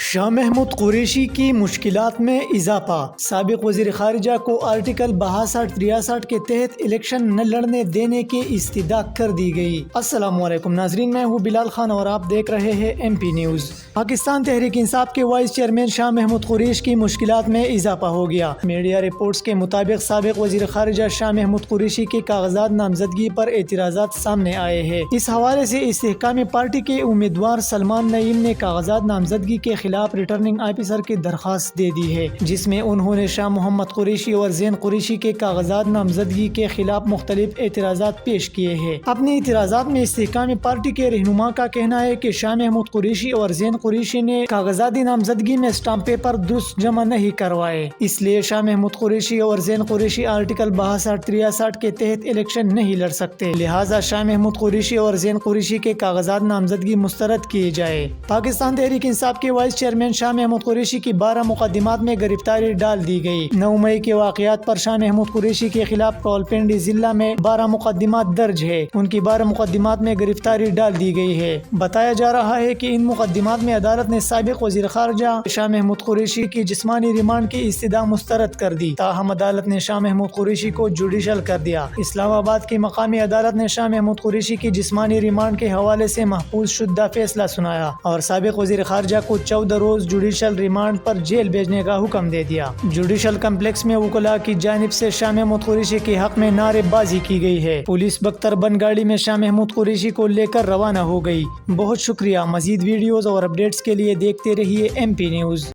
شاہ محمود قریشی کی مشکلات میں اضافہ، سابق وزیر خارجہ کو آرٹیکل 62-63 کے تحت الیکشن نہ لڑنے دینے کی استدعا کر دی گئی۔ السلام علیکم ناظرین، میں ہوں بلال خان اور آپ دیکھ رہے ہیں M P news. Pakistan Tehreek Insaf کے وائس چیئرمین شاہ محمود قریشی کی مشکلات میں اضافہ ہو گیا۔ میڈیا رپورٹس کے مطابق سابق وزیر خارجہ شاہ محمود قریشی کے کاغذات نامزدگی پر اعتراضات سامنے آئے ہیں۔ اس حوالے سے استحکام پارٹی کے امیدوار سلمان نعیم نے کاغذات نامزدگی کے خلاف ریٹرننگ آفیسر کی درخواست دے دی ہے، جس میں انہوں نے شاہ محمد قریشی اور زین قریشی کے کاغذات نامزدگی کے خلاف مختلف اعتراضات پیش کیے ہیں۔ اپنے اعتراضات میں استحکام پارٹی کے رہنما کا کہنا ہے کہ شاہ محمود قریشی اور زین قریشی نے کاغذات نامزدگی میں اسٹامپ پیپر درست جمع نہیں کروائے، اس لیے شاہ محمود قریشی اور زین قریشی آرٹیکل 62-63 کے تحت الیکشن نہیں لڑ سکتے، لہٰذا شاہ محمود قریشی اور زین قریشی کے کاغذات نامزدگی مسترد کیے جائے۔ پاکستان تحریک انصاف کے وائس چیئرمین شاہ محمود قریشی کی 12 مقدمات میں گرفتاری ڈال دی گئی۔ 9 مئی کے واقعات پر شاہ محمود قریشی کے خلاف راولپنڈی ضلع میں 12 مقدمات درج ہے، ان کی 12 مقدمات میں گرفتاری ڈال دی گئی ہے۔ بتایا جا رہا ہے کہ ان مقدمات میں عدالت نے سابق وزیر خارجہ شاہ محمود قریشی کی جسمانی ریمانڈ کی استدعا مسترد کر دی، تاہم عدالت نے شاہ محمود قریشی کو جوڈیشل کر دیا۔ اسلام آباد کی مقامی عدالت نے شاہ محمود قریشی کی جسمانی ریمانڈ کے حوالے سے محفوظ شدہ فیصلہ سنایا اور سابق وزیر خارجہ کو 14 روز جوڈیشل ریمانڈ پر جیل بھیجنے کا حکم دے دیا۔ جوڈیشل کمپلیکس میں وکلاء کی جانب سے شاہ محمود قریشی کے حق میں نعرے بازی کی گئی ہے۔ پولیس بختر بند گاڑی میں شاہ محمود قریشی کو لے کر روانہ ہو گئی۔ بہت شکریہ۔ مزید ویڈیوز اور اپڈیٹس کے لیے دیکھتے رہیے M P news.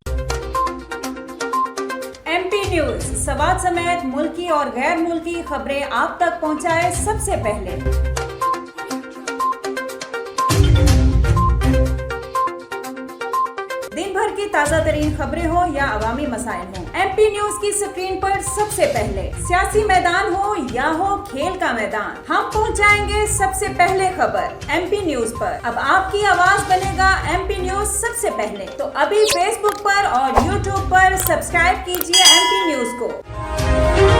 M P news Swat سمیت ملکی اور غیر ملکی خبریں آپ تک پہنچائے سب سے پہلے۔ دن بھر کی تازہ ترین خبریں ہوں یا عوامی مسائل ہوں، ایم پی نیوز کی سکرین پر سب سے پہلے۔ سیاسی میدان ہو یا ہو کھیل کا میدان، ہم پہنچائیں گے سب سے پہلے خبر ایم پی نیوز پر۔ اب آپ کی آواز بنے گا ایم پی نیوز سب سے پہلے، تو ابھی فیس بک پر اور یوٹیوب پر سبسکرائب کیجیے ایم پی نیوز کو۔